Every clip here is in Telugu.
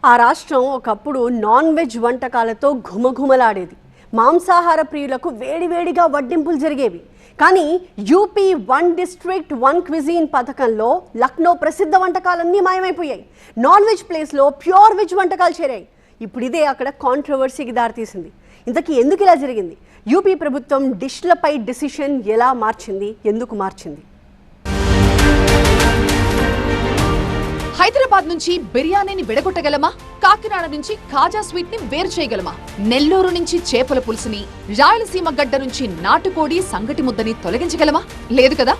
ఆ రాష్ట్రం ఒకప్పుడు నాన్ వెజ్ వంటకాలతో ఘుమఘుమలాడేది. మాంసాహార ప్రియులకు వేడివేడిగా వడ్డింపులు జరిగేవి. కానీ UP one district one cuisine పథకంలో లక్నో ప్రసిద్ధ వంటకాలన్నీ మాయమైపోయాయి. నాన్ వెజ్ ప్లేస్లో ప్యూర్ వెజ్ వంటకాలు చేరాయి. ఇప్పుడు ఇదే అక్కడ కాంట్రవర్సీకి దారితీసింది. ఇంతకీ ఎందుకు ఇలా జరిగింది? యూపీ ప్రభుత్వం డిష్లపై డిసిషన్ ఎలా మార్చింది? ఎందుకు మార్చింది? హైదరాబాద్ నుంచి బిర్యానీని విడగొట్టగలమా? కాకినాడ నుంచి కాజా స్వీట్ ని వేరు చేయగలమా? నెల్లూరు నుంచి చేపల పులుసుని, రాయలసీమ గడ్డ నుంచి నాటుకోడి సంగటి ముద్దని తొలగించగలమా? లేదు కదా.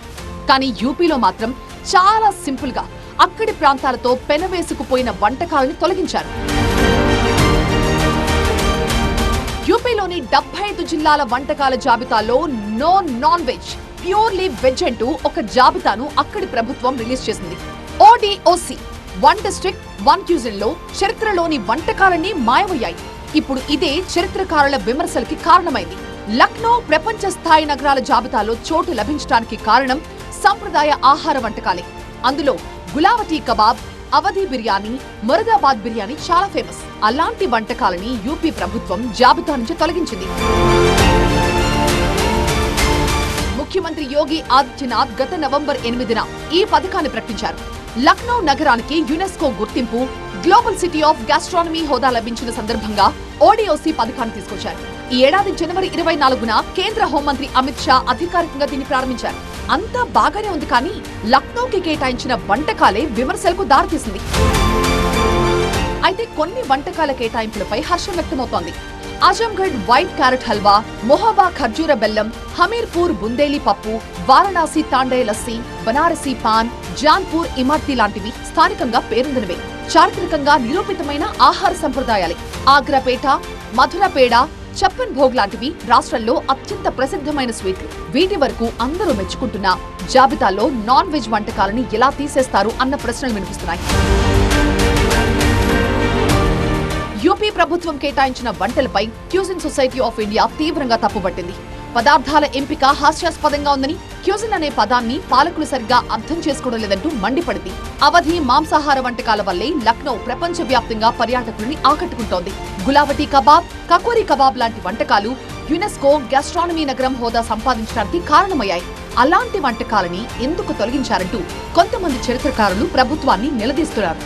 కానీ యూపీలో మాత్రం చాలా సింపుల్ గా అక్కడి ప్రాంతాలతో పెనవేసుకుపోయిన వంటకాలను తొలగించారు. యూపీలోని 75 జిల్లాల వంటకాల జాబితాలో no non veg, purely veg అంటూ ఒక జాబితాను అక్కడి ప్రభుత్వం రిలీజ్ చేసింది. ODOC one district one cuisine లో చరిత్రలోని వంటకాలన్నీ మాయమయ్యాయి. ఇప్పుడు ఇదే చరిత్రకారుల విమర్శలకి కారణమైంది. లక్నో ప్రపంచ స్థాయి నగరాల జాబితాలో చోటు లభించడానికి కారణం సంప్రదాయ ఆహార వంటకాలే. అందులో గులావటీ కబాబ్, అవధి బిర్యానీ, మొరదాబాద్ బిర్యానీ చాలా ఫేమస్. అలాంటి వంటకాలని యూపీ ప్రభుత్వం జాబితా నుంచి తొలగించింది. ముఖ్యమంత్రి యోగి ఆదిత్యనాథ్ గత నవంబర్ 8న ఈ పథకాన్ని ప్రకటించారు. లక్నో నగరానికి యునెస్కో గుర్తింపు, గ్లోబల్ సిటీ ఆఫ్ గ్యాస్ట్రానమీ హోదా లభించిన సందర్భంగా ODOC పథకాన్ని తీసుకొచ్చారు. ఈ ఏడాది జనవరి 24న కేంద్ర హోంమంత్రి అమిత్ షా అధికారికంగా దీన్ని ప్రారంభించారు. అంతా బాగానే ఉంది, కానీ లక్నోకి కేటాయించిన వంటకాలే విమర్శలకు దారితీసింది. అయితే కొన్ని వంటకాల కేటాయింపులపై హర్షం వ్యక్తమవుతోంది. ఆజంగఢ్ వైట్ క్యారెట్ హల్వా, మొహాబా ఖర్జూర బెల్లం, హమీర్పూర్ బుందేలి పప్పు, వారణాసి తాండే లస్సీ, బనారసీ పాన్, జాన్పూర్ ఇమర్తి లాంటివి స్థానికంగా పేరొందినవే. చారిత్రకంగా నిరూపితమైన ఆహార సంప్రదాయాలే. ఆగ్రా పేట, మధుర పేడ, చప్పన్ భోగ్ లాంటివి రాష్ట్రంలో అత్యంత ప్రసిద్ధమైన స్వీట్లు. వీటి వరకు అందరూ మెచ్చుకుంటున్న జాబితాలో నాన్ వెజ్ వంటకాలను ఎలా తీసేస్తారు అన్న ప్రశ్నలు వినిపిస్తున్నాయి. యూపీ ప్రభుత్వం కేటాయించిన వంటలపై క్యూజిన్ సొసైటీ ఆఫ్ ఇండియా తీవ్రంగా తప్పుపట్టింది. పదార్థాల ఎంపిక హాస్యాస్పదంగా ఉందని, క్యూజిన్ అనే పదాన్ని పాలకులు సరిగ్గా అర్థం చేసుకోవడం లేదంటూ మండిపడింది. అవధి మాంసాహార వంటకాల వల్లే లక్నో ప్రపంచవ్యాప్తంగా పర్యాటకుల్ని ఆకట్టుకుంటోంది. గులావటీ కబాబ్, కకోరీ కబాబ్ లాంటి వంటకాలు యునెస్కో గ్యాస్ట్రానమీ నగరం హోదా సంపాదించడానికి కారణమయ్యాయి. అలాంటి వంటకాలని ఎందుకు తొలగించారంటూ కొంతమంది చరిత్రకారులు ప్రభుత్వాన్ని నిలదీస్తున్నారు.